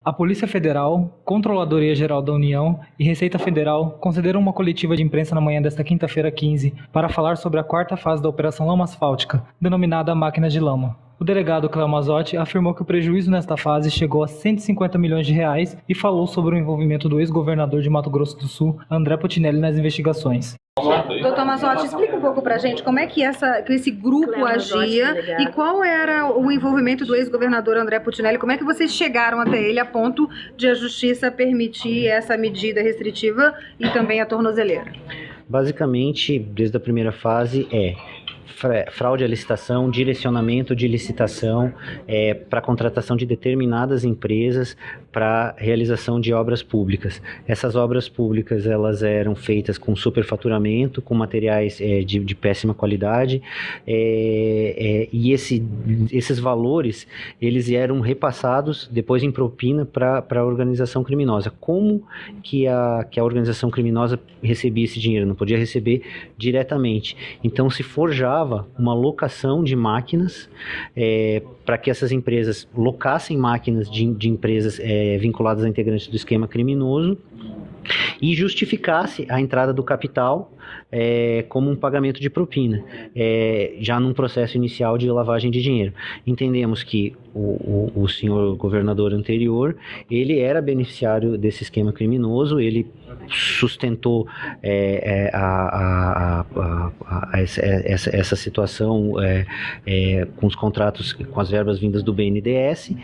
A Polícia Federal, Controladoria Geral da União e Receita Federal concederam uma coletiva de imprensa na manhã desta quinta-feira 15 para falar sobre a quarta fase da Operação Lama Asfáltica, denominada Máquinas de Lama. O delegado Cléo Mazotti afirmou que o prejuízo nesta fase chegou a 150 milhões de reais e falou sobre o envolvimento do ex-governador de Mato Grosso do Sul, André Putinelli, nas investigações. Doutor Mazotti, explica um pouco pra gente como é que esse grupo agia e qual era o envolvimento do ex-governador André Putinelli, como é que vocês chegaram até ele a ponto de a justiça permitir essa medida restritiva e também a tornozeleira? Basicamente, desde a primeira fase fraude à licitação, direcionamento de licitação para contratação de determinadas empresas para realização de obras públicas. Essas obras públicas elas eram feitas com superfaturamento, com materiais de péssima qualidade e esses valores eles eram repassados depois em propina para a organização criminosa. Como que a organização criminosa recebia esse dinheiro? Não podia receber diretamente. Então se forjava uma locação de máquinas para que essas empresas locassem máquinas de empresas vinculadas a integrantes do esquema criminoso e justificasse a entrada do capital como um pagamento de propina, já num processo inicial de lavagem de dinheiro. Entendemos que o senhor governador anterior, ele era beneficiário desse esquema criminoso, ele sustentou essa situação com os contratos, com as verbas vindas do BNDES,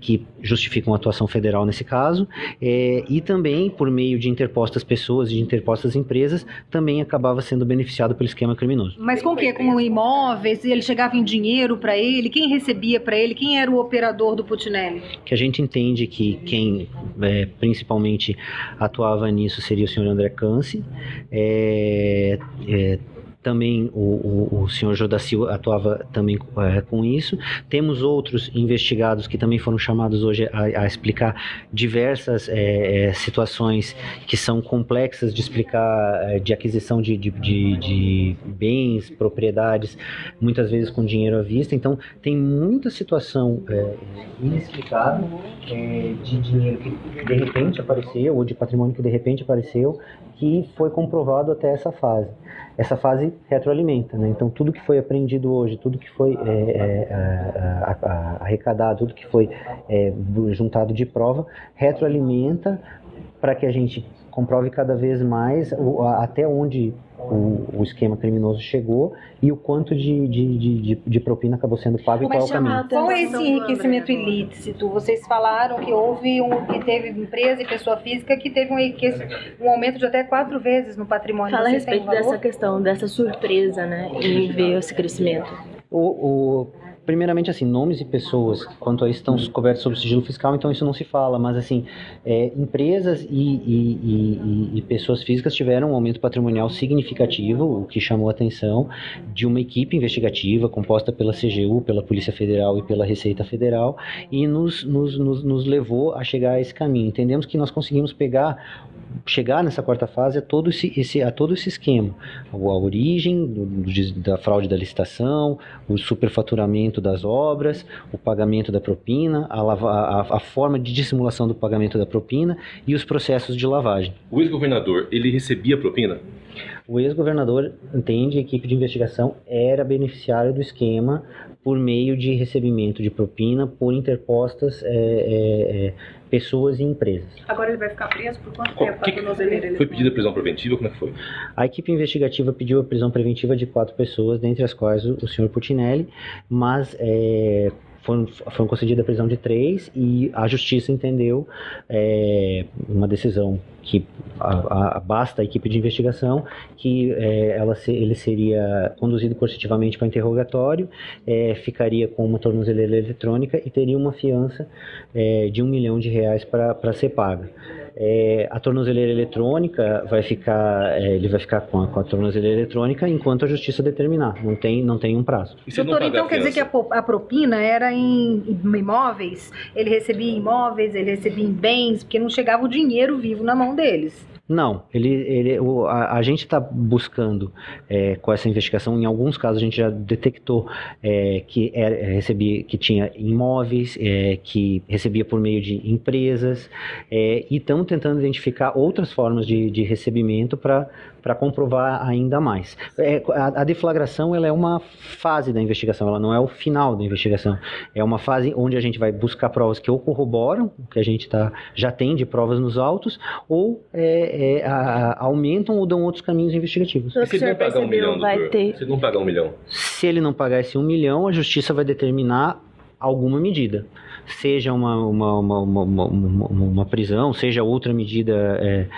que justificam a atuação federal nesse caso, e também, por meio de interpostas pessoas e de interpostas empresas, também acabava sendo beneficiado pelo esquema criminoso. Mas com o quê? Com imóveis? Ele chegava em dinheiro para ele? Quem recebia para ele? Quem era o operador do Putinelli? Que a gente entende que quem principalmente atuava nisso seria o senhor André Canci, também o senhor Jodaci atuava também com isso. Temos outros investigados que também foram chamados hoje a explicar diversas situações que são complexas de explicar, de aquisição de bens, propriedades, muitas vezes com dinheiro à vista. Então, tem muita situação inexplicável de dinheiro que de repente apareceu, ou de patrimônio que de repente apareceu, que foi comprovado até essa fase. Essa fase retroalimenta, né? Então tudo que foi apreendido hoje, tudo que foi arrecadado, tudo que foi juntado de prova, retroalimenta para que a gente comprove cada vez mais até onde o esquema criminoso chegou e o quanto de propina acabou sendo pago e qual é o caminho. Qual é esse enriquecimento ilícito? Vocês falaram que houve que teve empresa e pessoa física que teve um aumento de até 4 vezes no patrimônio. Fala a respeito dessa questão, dessa surpresa, né, em ver esse crescimento. Primeiramente, assim, nomes e pessoas, quanto a isso, estão cobertos sob sigilo fiscal, então isso não se fala, mas, assim, empresas e pessoas físicas tiveram um aumento patrimonial significativo, o que chamou a atenção de uma equipe investigativa composta pela CGU, pela Polícia Federal e pela Receita Federal, e nos levou a chegar a esse caminho. Entendemos que nós conseguimos chegar nessa quarta fase a todo esse esquema, a origem da fraude da licitação, o superfaturamento das obras, o pagamento da propina, a forma de dissimulação do pagamento da propina e os processos de lavagem. O ex-governador, ele recebia propina? O ex-governador, entende, a equipe de investigação era beneficiário do esquema por meio de recebimento de propina por interpostas pessoas e empresas. Agora ele vai ficar preso por quanto tempo? Foi pedida prisão preventiva? Como é que foi? A equipe investigativa pediu a prisão preventiva de 4 pessoas, dentre as quais o senhor Putinelli, mas foram concedida a prisão de 3 e a justiça entendeu uma decisão que basta a equipe de investigação, que ele seria conduzido coercitivamente para interrogatório, ficaria com uma tornozeleira eletrônica e teria uma fiança de R$1 milhão para ser paga. A tornozeleira eletrônica ele vai ficar com a tornozeleira eletrônica enquanto a justiça determinar, não tem um prazo. Doutor, então quer dizer que a propina era em imóveis? Ele recebia imóveis, ele recebia em bens, porque não chegava o dinheiro vivo na mão deles. Não, a gente está buscando com essa investigação, em alguns casos a gente já detectou que tinha imóveis, que recebia por meio de empresas, e estamos tentando identificar outras formas de recebimento para comprovar ainda mais. A deflagração ela é uma fase da investigação, ela não é o final da investigação. É uma fase onde a gente vai buscar provas que ou corroboram o que a gente já tem de provas nos autos, ou aumentam ou dão outros caminhos investigativos. Se ele não pagar $1 milhão, Se ele não pagar $1 milhão? Se ele não pagar esse $1 milhão, a justiça vai determinar alguma medida. Seja uma prisão, seja outra medida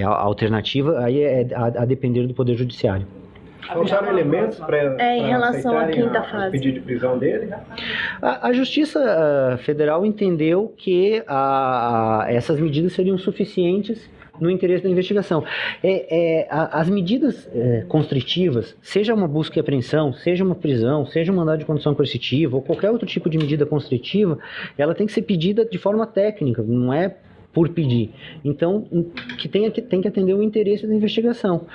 alternativa, aí a depender do Poder Judiciário. Faltaram elementos para em relação à quinta fase. O pedido de prisão dele? A Justiça Federal entendeu que essas medidas seriam suficientes no interesse da investigação. As medidas constritivas, seja uma busca e apreensão, seja uma prisão, seja um mandado de condução coercitiva ou qualquer outro tipo de medida constritiva, ela tem que ser pedida de forma técnica, não é por pedir. Então, que tem que atender o interesse da investigação.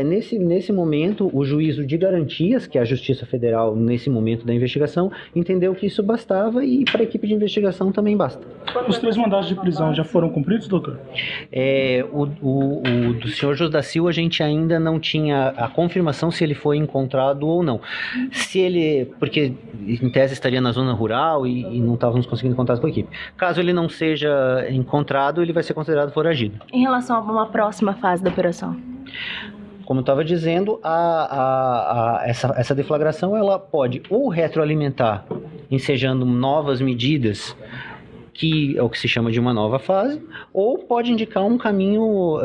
Nesse momento, o juízo de garantias, que é a Justiça Federal, nesse momento da investigação, entendeu que isso bastava e para a equipe de investigação também basta. Os 3 mandados de prisão já foram cumpridos, doutor? O do senhor José da Silva, a gente ainda não tinha a confirmação se ele foi encontrado ou não. Porque em tese estaria na zona rural e não estávamos conseguindo contato com a equipe. Caso ele não seja encontrado, ele vai ser considerado foragido. Em relação a uma próxima fase da operação? Como eu estava dizendo, essa deflagração ela pode ou retroalimentar, ensejando novas medidas, que é o que se chama de uma nova fase, ou pode indicar um caminho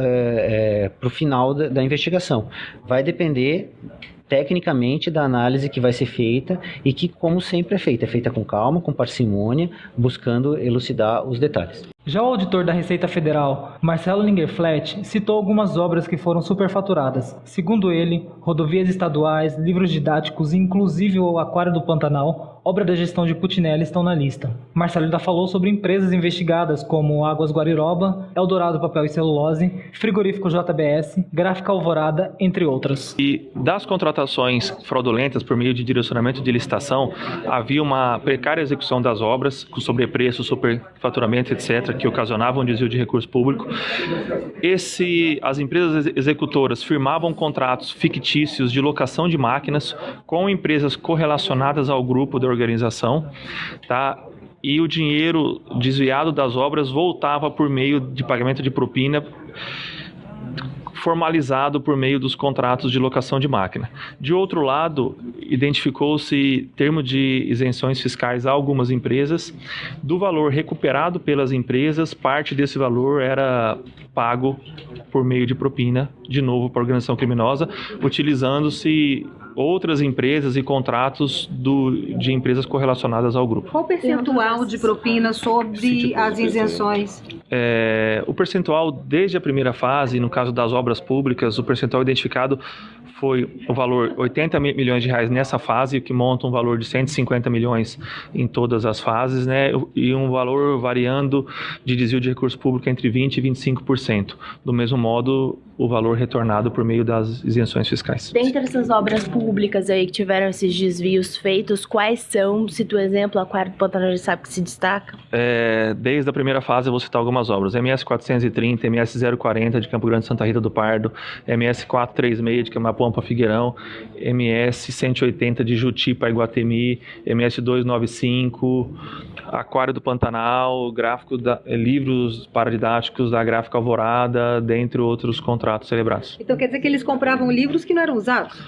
para o final da investigação. Vai depender tecnicamente da análise que vai ser feita e que, como sempre, é feita com calma, com parcimônia, buscando elucidar os detalhes. Já o auditor da Receita Federal, Marcelo Lingerflat, citou algumas obras que foram superfaturadas. Segundo ele, rodovias estaduais, livros didáticos e inclusive o Aquário do Pantanal, obra da gestão de Putinelli, estão na lista. Marcelo ainda falou sobre empresas investigadas como Águas Guariroba, Eldorado Papel e Celulose, Frigorífico JBS, Gráfica Alvorada, entre outras. E das contratações fraudulentas por meio de direcionamento de licitação, havia uma precária execução das obras, com sobrepreço, superfaturamento, etc., que ocasionavam desvio de recurso público. As empresas executoras firmavam contratos fictícios de locação de máquinas com empresas correlacionadas ao grupo da organização, tá? E o dinheiro desviado das obras voltava por meio de pagamento de propina, formalizado por meio dos contratos de locação de máquina. De outro lado, identificou-se termo de isenções fiscais a algumas empresas. Do valor recuperado pelas empresas, parte desse valor era pago por meio de propina, de novo para a organização criminosa, utilizando-se outras empresas e contratos de empresas correlacionadas ao grupo. Qual o percentual de propina sobre as isenções? O percentual, desde a primeira fase, no caso das obras públicas, o percentual identificado foi o valor R$80 milhões nessa fase, que monta um valor de 150 milhões em todas as fases, né? E um valor variando de desvio de recurso público entre 20% e 25%. Do mesmo modo, o valor retornado por meio das isenções fiscais. Dentre essas obras públicas aí que tiveram esses desvios feitos, quais são, se tu exemplo, Aquário do Pantanal já sabe que se destaca? Desde a primeira fase eu vou citar algumas obras. MS 430, MS 040 de Campo Grande Santa Rita do Pardo, MS 436 de Camapompa Figueirão, MS 180 de Juti para Iguatemi, MS 295, Aquário do Pantanal, livros paradidáticos da Gráfica Alvorada, dentre outros contratos celebrados. Então quer dizer que eles compravam livros que não eram usados?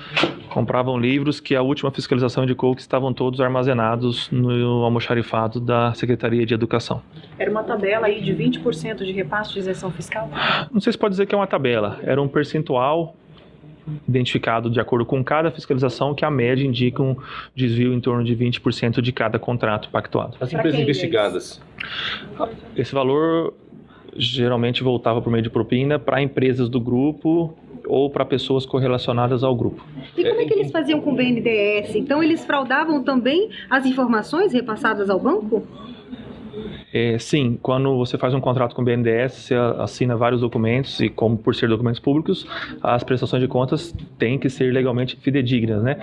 Compravam livros que a última fiscalização indicou que estavam todos armazenados no almoxarifado da Secretaria de Educação. Era uma tabela aí de 20% de repasse de isenção fiscal? Não sei se pode dizer que é uma tabela, era um percentual identificado de acordo com cada fiscalização, que a média indica um desvio em torno de 20% de cada contrato pactuado. As empresas investigadas? Esse valor geralmente voltava por meio de propina para empresas do grupo ou para pessoas correlacionadas ao grupo. E como é que eles faziam com o BNDES? Então eles fraudavam também as informações repassadas ao banco? Sim, quando você faz um contrato com o BNDES, você assina vários documentos e, como por ser documentos públicos, as prestações de contas têm que ser legalmente fidedignas, né?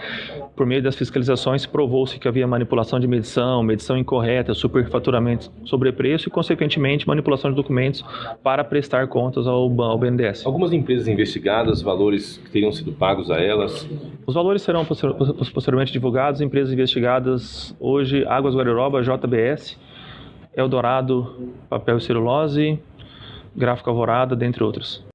Por meio das fiscalizações, provou-se que havia manipulação de medição incorreta, superfaturamento, sobrepreço e, consequentemente, manipulação de documentos para prestar contas ao BNDES. Algumas empresas investigadas, valores que teriam sido pagos a elas? Os valores serão posteriormente divulgados. Empresas investigadas hoje: Águas Guariroba, JBS, Eldorado, Papel e Celulose, Gráfico Alvorada, dentre outros.